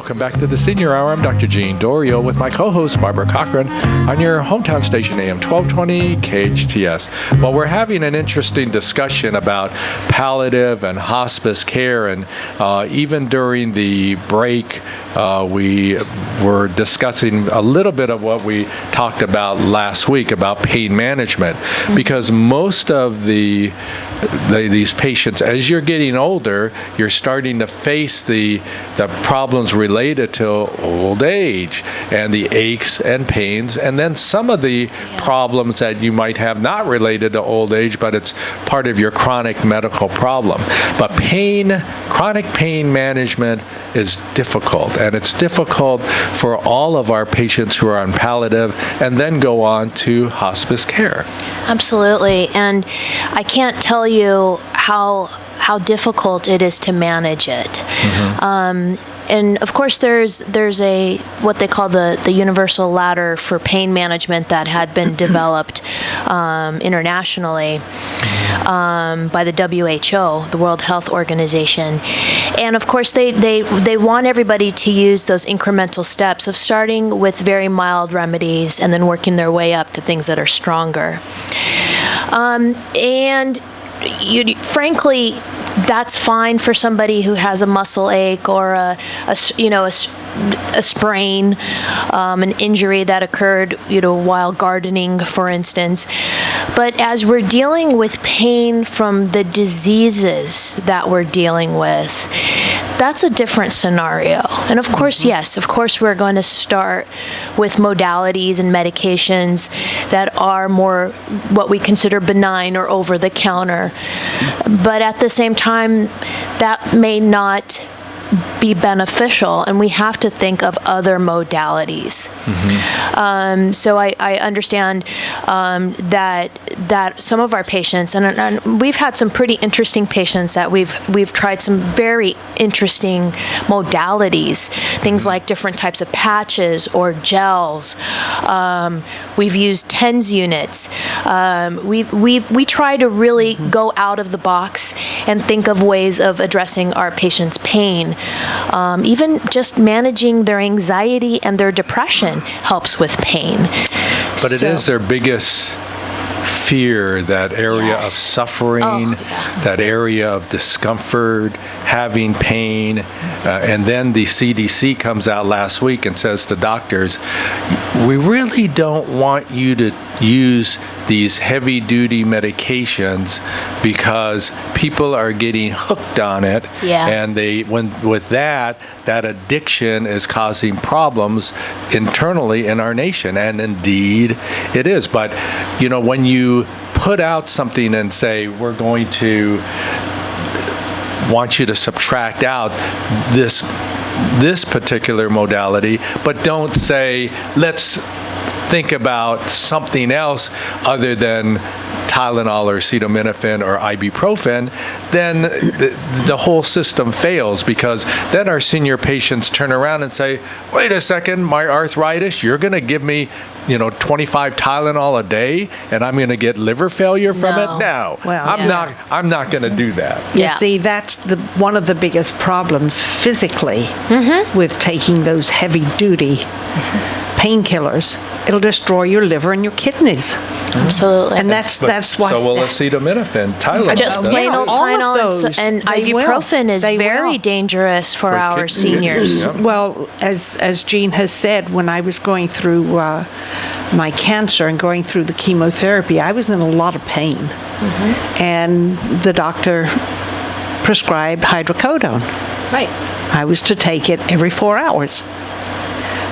Welcome back to the Senior Hour. I'm Dr. Gene Dorio with my co-host Barbara Cochran on your hometown station AM 1220 KHTS. Well, we're having an interesting discussion about palliative and hospice care, and even during the break, we were discussing a little bit of what we talked about last week about pain management, because most of these patients, as you're getting older, you're starting to face the problems related to old age and the aches and pains, and then some of the problems that you might have not related to old age, but it's part of your chronic medical problem. But chronic pain management is difficult, and it's difficult for all of our patients who are on palliative and then go on to hospice care. Absolutely, and I can't tell you how difficult it is to manage it. Mm-hmm. And of course, there's a what they call the universal ladder for pain management that had been developed internationally by the WHO, the World Health Organization. And of course, they want everybody to use those incremental steps of starting with very mild remedies and then working their way up to things that are stronger. And frankly, that's fine for somebody who has a muscle ache or a sprain, an injury that occurred, while gardening, for instance. But as we're dealing with pain from the diseases that we're dealing with, that's a different scenario. And of course, we're going to start with modalities and medications that are more what we consider benign or over the counter. But at the same time, that may not be beneficial, and we have to think of other modalities. Mm-hmm. So I understand that some of our patients, and we've had some pretty interesting patients that we've tried some very interesting modalities, things like different types of patches or gels. We've used TENS units. We try to really go out of the box and think of ways of addressing our patients' pain. Even just managing their anxiety and their depression helps with pain. But it is their biggest fear, that area of suffering, that area of discomfort, having pain. And then the CDC comes out last week and says to doctors, we really don't want you to use these heavy-duty medications because people are getting hooked on it, and with that addiction is causing problems internally in our nation, and indeed it is. But when you put out something and say we're going to want you to subtract out this particular modality, but don't say let's think about something else other than Tylenol or acetaminophen or ibuprofen, then the whole system fails, because then our senior patients turn around and say, wait a second, my arthritis, you're going to give me 25 Tylenol a day and I'm going to get liver failure from it? No, I'm not going to do that. You see, that's one of the biggest problems physically with taking those heavy-duty painkillers. It'll destroy your liver and your kidneys. Absolutely. And that's why. So will acetaminophen, Tylenol. Just plain old Tylenol and ibuprofen is very dangerous for our seniors. Well, as Jean has said, when I was going through my cancer and going through the chemotherapy, I was in a lot of pain. And the doctor prescribed hydrocodone. Right. I was to take it every 4 hours.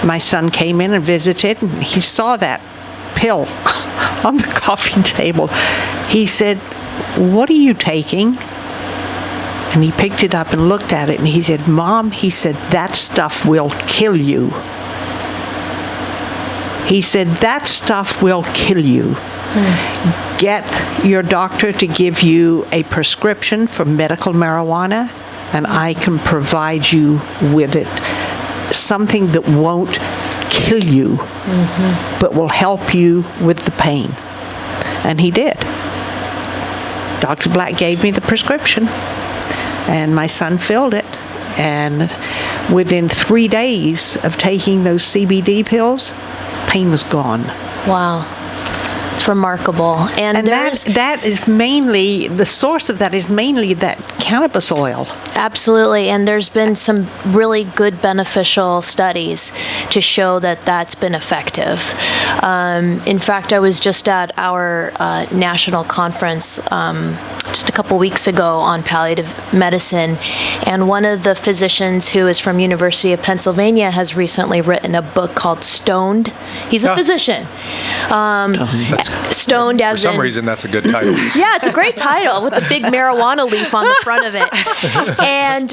My son came in and visited, and he saw that pill on the coffee table. He said, what are you taking? And he picked it up and looked at it, and he said, Mom, he said, that stuff will kill you. He said, that stuff will kill you. Get your doctor to give you a prescription for medical marijuana, and I can provide you with it. Something that won't kill you, but will help you with the pain. And he did. Dr. Black gave me the prescription, and my son filled it. And within 3 days of taking those CBD pills, pain was gone. Wow. It's remarkable. And that is mainly, the source of that is mainly that cannabis oil. Absolutely. And there's been some really good beneficial studies to show that that's been effective. In fact, I was just at our national conference just a couple weeks ago on palliative medicine, and one of the physicians who is from University of Pennsylvania has recently written a book called Stoned. He's a physician. Stoned as for some reason that's a good title. Yeah, it's a great title with the big marijuana leaf on the front of it. And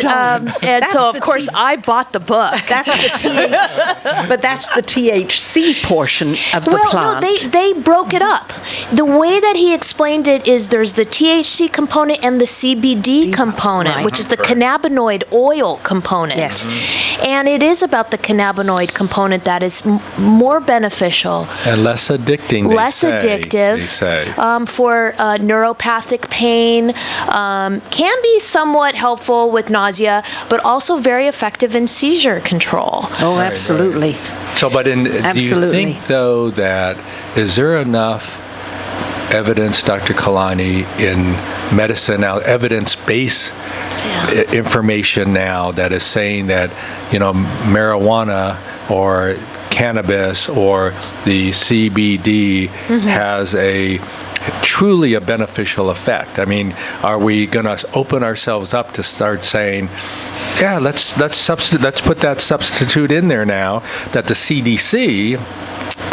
so of course I bought the book. But that's the THC portion of the plant. No, they broke it up. The way that he explained it is there's the THC component and the CBD component, which is the cannabinoid oil component. Yes. And it is about the cannabinoid component that is more beneficial. And less addicting, they say. For neuropathic pain, can be somewhat helpful with nausea, but also very effective in seizure control. Oh, absolutely. So, but do you think, though, that is there enough evidence, Dr. Kalani, in medicine now, evidence-based information now that is saying that, marijuana or cannabis or the CBD has truly a beneficial effect? I mean, are we going to open ourselves up to start saying, yeah, let's put that substitute in there now that the CDC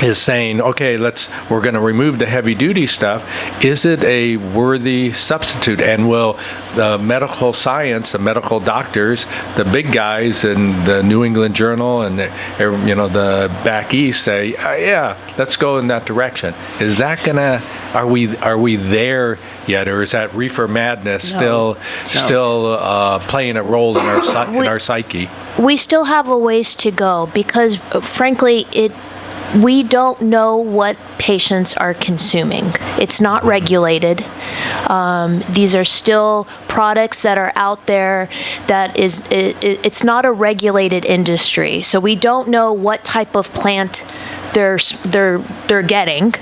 is saying, okay, we're going to remove the heavy duty stuff. Is it a worthy substitute? And will the medical science, the medical doctors, the big guys in the New England Journal and the back east say, yeah, let's go in that direction? Is that gonna? Are we there yet, or is that reefer madness still playing a role in our psyche? We still have a ways to go because, frankly, we don't know what patients are consuming. It's not regulated. These are still products that are out there that it's not a regulated industry. So we don't know what type of plant they're getting.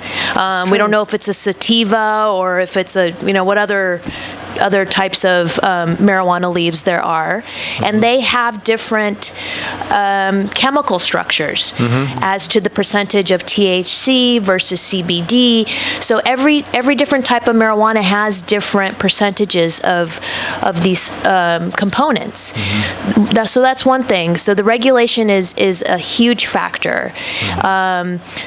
We don't know if it's a sativa or if it's what other types of marijuana leaves there are, and they have different chemical structures as to the percentage of THC versus CBD. So every different type of marijuana has different percentages of these components. So that's one thing. So the regulation is a huge factor.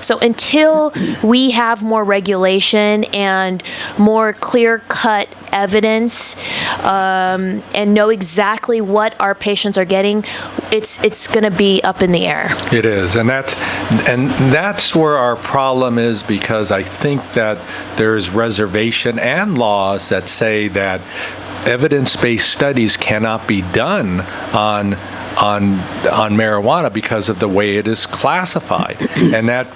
So until we have more regulation and more clear-cut evidence and know exactly what our patients are getting, it's going to be up in the air. It is, and that's where our problem is, because I think that there's reservation and laws that say that evidence-based studies cannot be done on marijuana because of the way it is classified, and that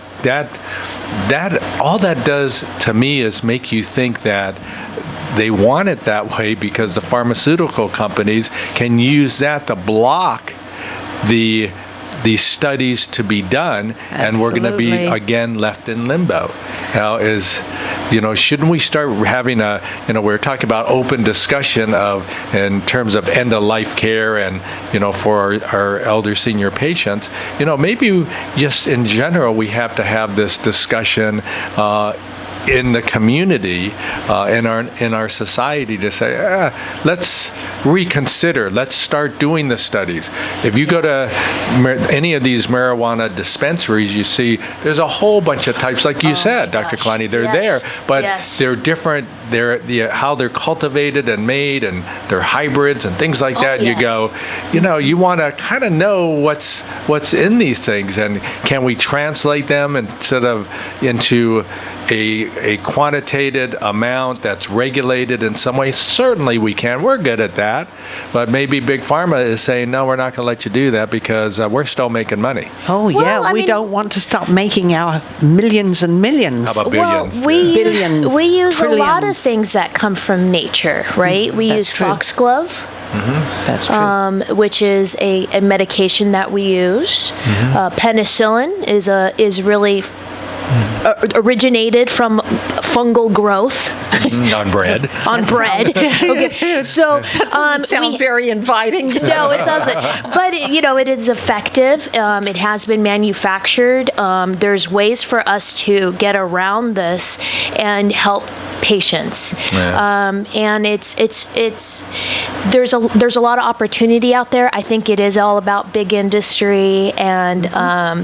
all that does to me is make you think that they want it that way because the pharmaceutical companies can use that to block these studies to be done. Absolutely. And we're going to be again left in limbo. Now shouldn't we start having we're talking about open discussion in terms of end of life care and for our elder senior patients, maybe just in general we have to have this discussion in the community, in our society, to say, let's reconsider. Let's start doing the studies. If you go to any of these marijuana dispensaries, you see there's a whole bunch of types, like you said, Dr. Kalani. They're there, but they're different. How they're cultivated and made, and they're hybrids and things like that. You go, you want to kind of know what's in these things, and can we translate them into a quantitated amount that's regulated in some way? Certainly we can. We're good at that. But maybe Big Pharma is saying, no, we're not going to let you do that because we're still making money. Oh, yeah. We don't want to stop making our millions and millions. How about billions? Well, we use a lot of things that come from nature, right? We use foxglove. That's true. Which is a medication that we use. Penicillin is really originated from fungal growth. On bread. On bread. Okay. So sound very inviting. No, it doesn't. But it is effective. It has been manufactured. There's ways for us to get around this and help patients. Yeah. And there's a lot of opportunity out there. I think it is all about big industry and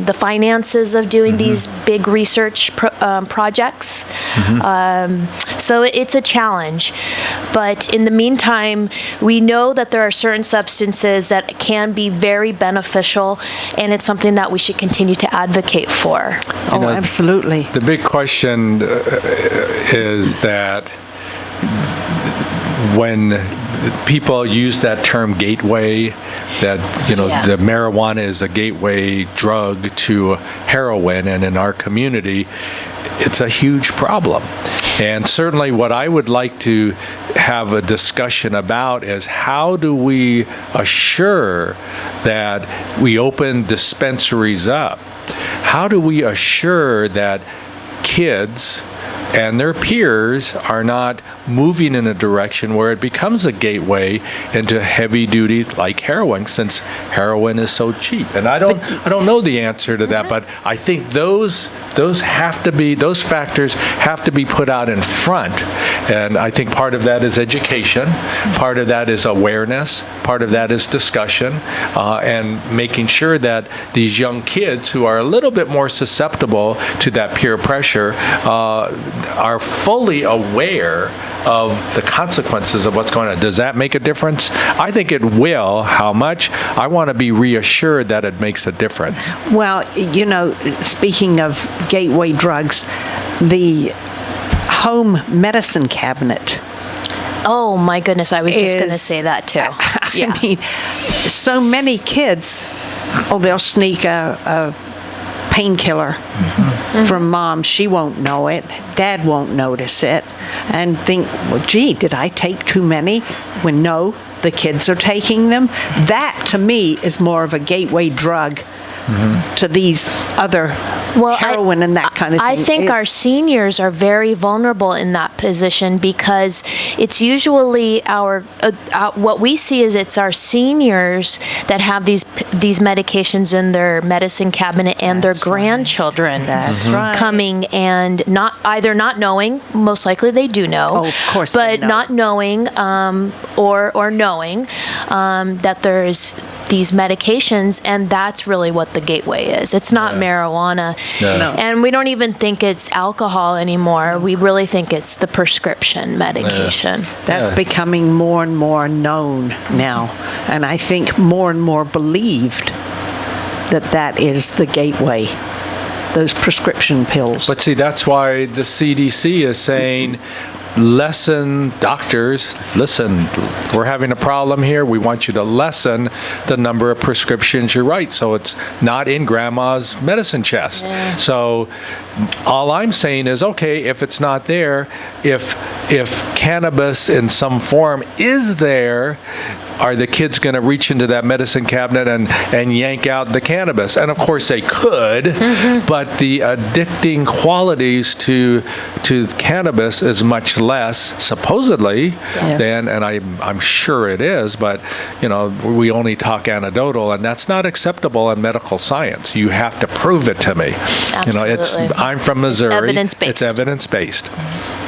the finances of doing these big research projects. So it's a challenge. But in the meantime, we know that there are certain substances that can be very beneficial, and it's something that we should continue to advocate for. Absolutely. The big question is that when people use that term gateway, that the marijuana is a gateway drug to heroin, and in our community it's a huge problem. And certainly what I would like to have a discussion about is how do we assure that we open dispensaries up? How do we assure that kids and their peers are not moving in a direction where it becomes a gateway into heavy duty like heroin, since heroin is so cheap? And I don't know the answer to that, but I think those factors have to be put out in front. And I think part of that is education, part of that is awareness, part of that is discussion, and making sure that these young kids who are a little bit more susceptible to that peer pressure are fully aware of the consequences of what's going on. Does that make a difference? I think it will. How much? I want to be reassured that it makes a difference. Well, speaking of gateway drugs, the home medicine cabinet. Oh my goodness, I was just going to say that too. I mean, so many kids, they'll sneak a painkiller from mom. She won't know it. Dad won't notice it. And think, well, gee, did I take too many? When no, the kids are taking them. That, to me, is more of a gateway drug to these other heroin and that kind of thing. I think our seniors are very vulnerable in that position, because it's usually what we see is it's our seniors that have these medications in their medicine cabinet, and their grandchildren coming and not knowing. Most likely they do know. Oh, of course, but they know. not knowing or knowing that there's these medications, and that's really what the gateway is. It's not marijuana. No. And we don't even think it's alcohol anymore. We really think it's the prescription medication. That's becoming more and more known now, and I think more and more believed that is the gateway, those prescription pills. But see, that's why the CDC is saying, doctors, listen, we're having a problem here. We want you to lessen the number of prescriptions you write, so it's not in grandma's medicine chest. Yeah. So all I'm saying is, okay, if it's not there, if cannabis in some form is there, are the kids going to reach into that medicine cabinet and yank out the cannabis? And of course they could, but the addicting qualities to cannabis is much less, supposedly, than, and I'm sure it is, but we only talk anecdotal, and that's not acceptable in medical science. You have to prove it to me. Absolutely. I'm from Missouri. It's evidence-based.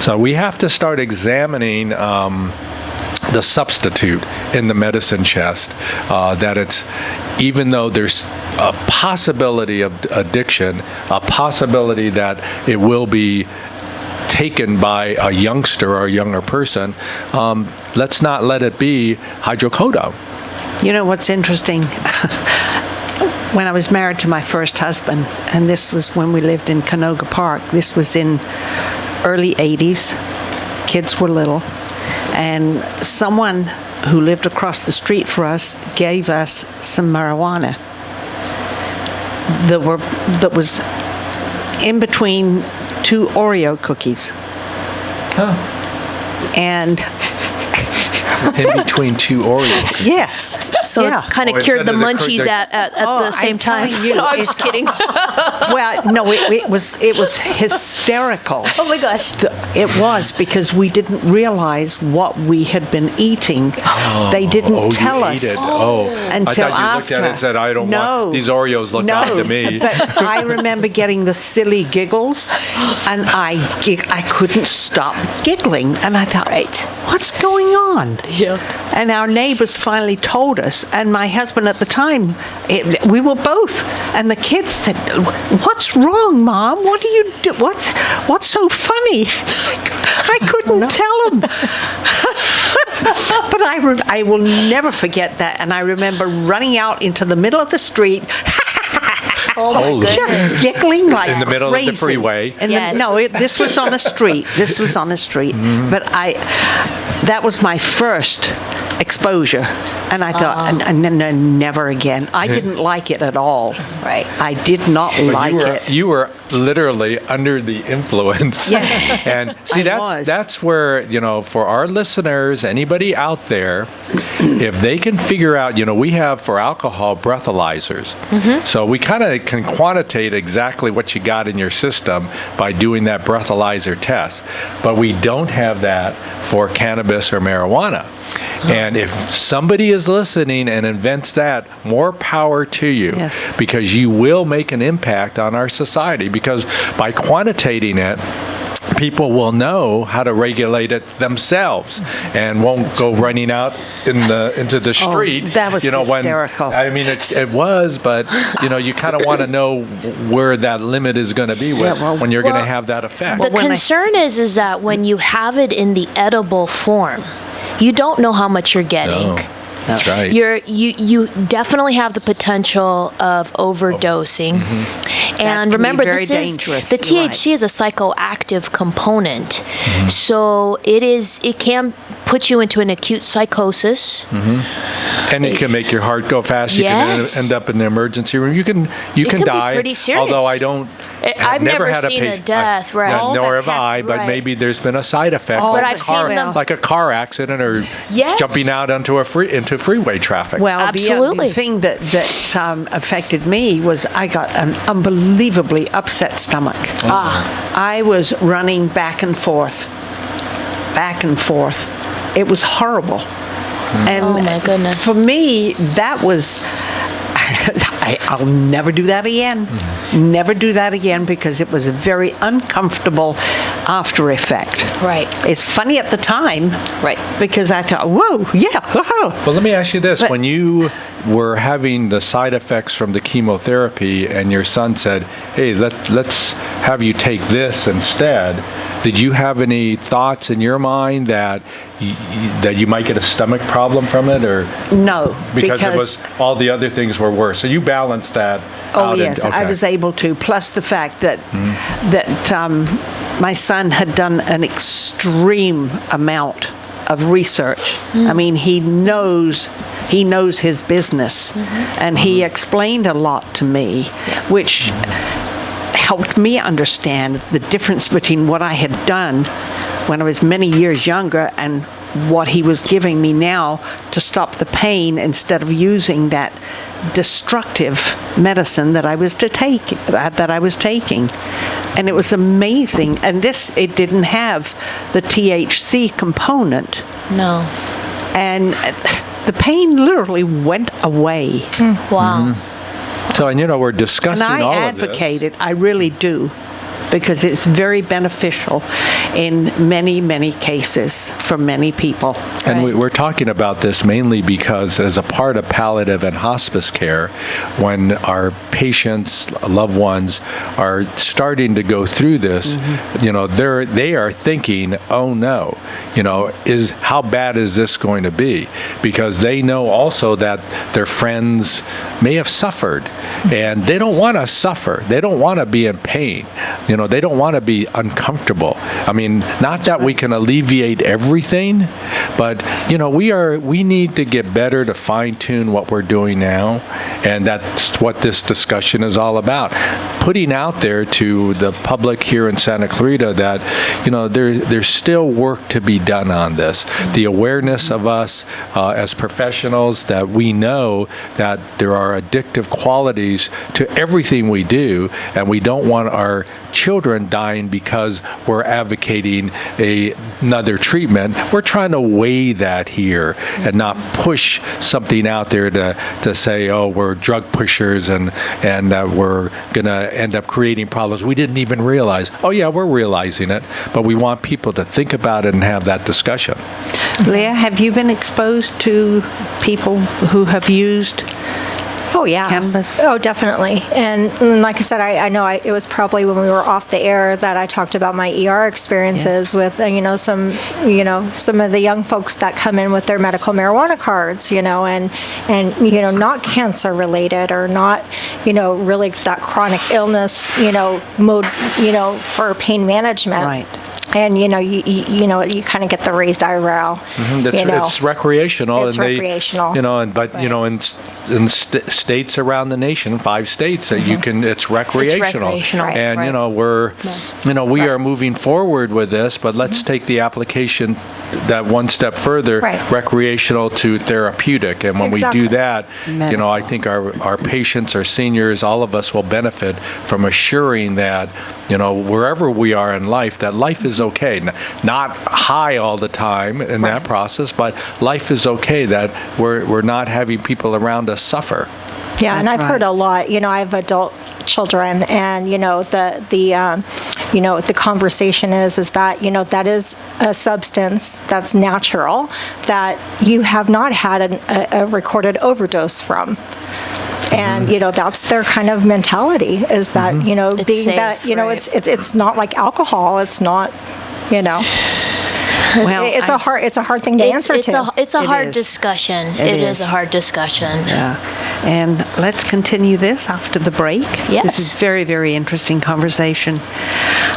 So we have to start examining the substitute in the medicine chest, that it's, even though there's a possibility of addiction, a possibility that it will be taken by a youngster or a younger person, let's not let it be hydrocodone. You know what's interesting? When I was married to my first husband, and this was when we lived in Canoga Park, this was in early 80s, kids were little, and someone who lived across the street for us gave us some marijuana that was in between 2 Oreo cookies. Huh. And in between 2 Oreos. Yes. So it kind of cured the munchies at the same time. You, No, I'm just kidding. Well, no, it was hysterical. Oh my gosh. It was, because we didn't realize what we had been eating. They didn't tell us until I thought you after. looked at it and said, I don't want these Oreos look no, good to me. But I remember getting the silly giggles, and I couldn't stop giggling, and I thought, what's going on? Yeah. And our neighbors finally told us, and my husband at the time, we were both, and the kids said, "What's wrong, Mom? What do you do? What's so funny?" I couldn't tell them. But I will never forget that, and I remember running out into the middle of the street. Holy Just giggling like in the middle crazy. of the freeway. This was on a street. This was on a street. But that was my first exposure, and I thought, no, never again. I didn't like it at all. Right. I did not like it. You were literally under the influence. Yes. And see, that's where, for our listeners, anybody out there, if they can figure out, we have for alcohol breathalyzers. So we kind of can quantitate exactly what you got in your system by doing that breathalyzer test. But we don't have that for cannabis or marijuana. And if somebody is listening and invents that, more power to you. Yes. Because you will make an impact on our society. Because by quantitating it, people will know how to regulate it themselves and won't go running out into the street. That was hysterical. It was, but you kind of want to know where that limit is going to be when you're going to have that effect. The concern is that when you have it in the edible form, you don't know how much you're getting. No. That's right. You definitely have the potential of overdosing, and remember, this is the THC is a psychoactive component, so it can put you into an acute psychosis, and it can make your heart go fast. You can end up in the emergency room. You can die. Be pretty serious. Although I've never had seen a a death, right? Yeah, nor have I, but maybe there's been a side effect, like a car accident or jumping out into freeway traffic. Well, absolutely. The thing that affected me was I got an unbelievably upset stomach. I was running back and forth. It was horrible. And oh my goodness. For me, that was... I'll never do that again. Never do that again, because it was a very uncomfortable after effect. Right. It's funny at the time. Right. Because I thought, whoa, Well, let me ask you this. When you were having the side effects from the chemotherapy and your son said, hey, let's have you take this instead, did you have any thoughts in your mind that you might get a stomach problem from it, or no? Because it was all the other things were worse. So you balanced that. Oh yes, I was able to. Plus the fact that my son had done an extreme amount of research. I mean, he knows his business, and he explained a lot to me, which helped me understand the difference between what I had done when I was many years younger and what he was giving me now to stop the pain, instead of using that destructive medicine that I was taking. And it was amazing. And it didn't have the THC component. No. And the pain literally went away. Wow. So, we're discussing all of this. And I advocate it. I really do. Because it's very beneficial in many, many cases for many people. And we're talking about this mainly because as a part of palliative and hospice care, when our patients, loved ones, are starting to go through this, they are thinking, oh no, how bad is this going to be? Because they know also that their friends may have suffered, and they don't want to suffer. They don't want to be in pain. They don't want to be uncomfortable. I mean, not that we can alleviate everything, but, we need to get better to fine-tune what we're doing now, and that's what this discussion is all about. Putting out there to the public here in Santa Clarita that, there's still work to be done on this. The awareness of us as professionals that we know that there are addictive qualities to everything we do, and we don't want our children dying because we're advocating another treatment. We're trying to weigh that here and not push something out there to say, oh, we're drug pushers and we're going to end up creating problems we didn't even realize. Oh, yeah, we're realizing it, but we want people to think about it and have that discussion. Leah, have you been exposed to people who have used cannabis? Oh, definitely. And like I said, I know it was probably when we were off the air that I talked about my ER experiences with, some of the young folks that come in with their medical marijuana cards, and not cancer related or not, really that chronic illness, mode, for pain management. Right. And you kind of get the raised eyebrow. It's recreational. It's recreational. In states around the nation, 5 states that you can. It's recreational. And we are moving forward with this, but let's take the application that one step further, recreational to therapeutic. And when we do that, I think our patients, our seniors, all of us will benefit from assuring that, wherever we are in life, that life is okay. Not high all the time in that process, but life is okay, that we're not having people around us suffer. Yeah, and I've heard a lot. I have adult children, and the conversation is that that is a substance that's natural that you have not had a recorded overdose from. And that's their kind of mentality, is that It's being safe, that right. it's not like alcohol. It's not Well, it's a hard thing to answer to. It's a hard is. discussion. It is is. a hard discussion. Yeah. And let's continue this after the break. Yes. This is very, very interesting conversation.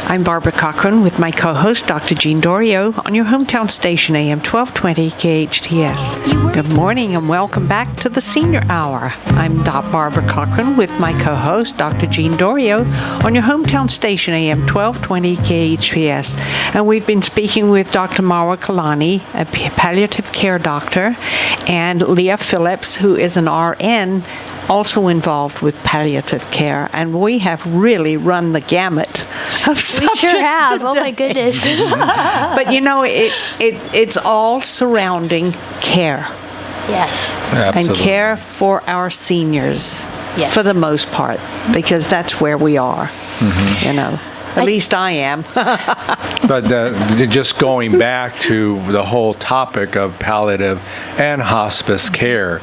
I'm Barbara Cochran with my co-host, Dr. Jean Dorio, on your hometown station, AM 1220 KHTS. Good morning and welcome back to the Senior Hour. I'm Barbara Cochran with my co-host, Dr. Jean Dorio, on your hometown station, AM 1220 KHTS. And we've been speaking with Dr. Mara Kalani, a palliative care doctor, and Leah Phillips, who is an RN, also involved with palliative care. And we have really run the gamut of subjects. We sure have. Oh, today. my goodness. But it's all surrounding care. Yes. Absolutely. And care for our seniors, Yes. for the most part, because that's where we are, At least I am. But just going back to the whole topic of palliative and hospice care,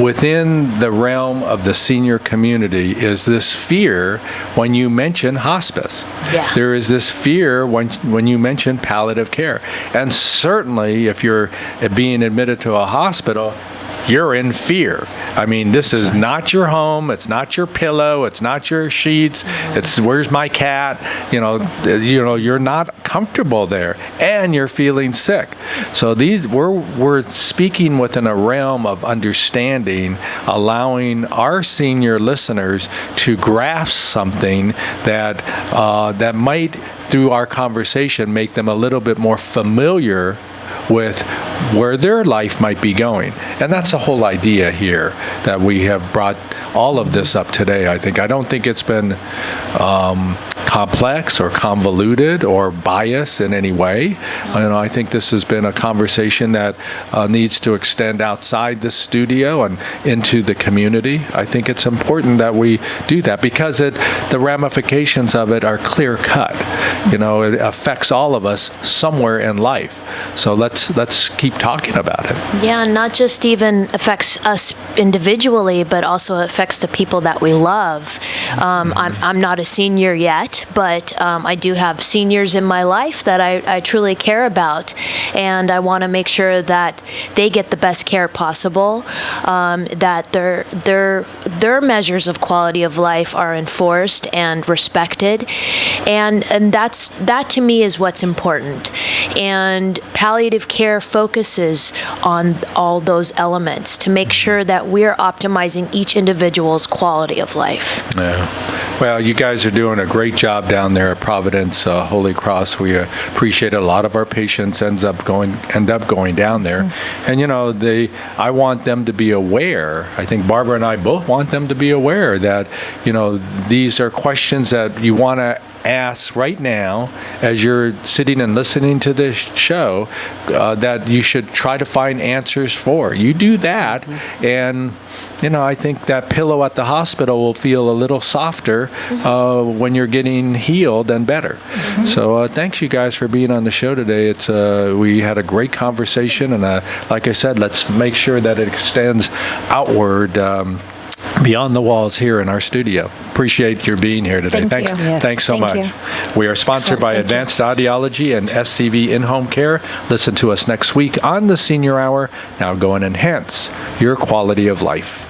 within the realm of the senior community is this fear when you mention hospice. Yeah. There is this fear when you mention palliative care. And certainly if you're being admitted to a hospital, you're in fear. I mean, this is not your home. It's not your pillow. It's not your sheets. It's where's my cat? You're not comfortable there, and you're feeling sick. So we're speaking within a realm of understanding, allowing our senior listeners to grasp something that might, through our conversation, make them a little bit more familiar with where their life might be going. And that's the whole idea here, that we have brought all of this up today. I don't think it's been complex or convoluted or biased in any way. I think this has been a conversation that needs to extend outside the studio and into the community. I think it's important that we do that because the ramifications of it are clear cut. It affects all of us somewhere in life. So let's keep talking about it. Yeah, not just even affects us individually, but also affects the people that we love. I'm not a senior yet, lot, but I do have seniors in my life that I truly care about, and I want to make sure that they get the best care possible, that their measures of quality of life are enforced and respected, and that to me is what's important. And palliative care focuses on all those elements to make sure that we're optimizing each individual's quality of life. Yeah. Well, you guys are doing a great job down there at Providence Holy Cross. We appreciate it. A lot of our patients end up going down there, and I want them to be aware. I think Barbara and I both want them to be aware that these are questions that you want to ask right now as you're sitting and listening to this show, that you should try to find answers for. You do that, and I think that pillow at the hospital will feel a little softer when you're getting healed and better. So thanks you guys for being on the show today. We had a great conversation, and like I said, let's make sure that it extends outward beyond the walls here in our studio. Appreciate your being here today. Thank you. Yes, thanks so much. We are sponsored by Advanced Audiology and SCV In-Home Care. Listen to us next week on the Senior Hour. Now go and enhance your quality of life.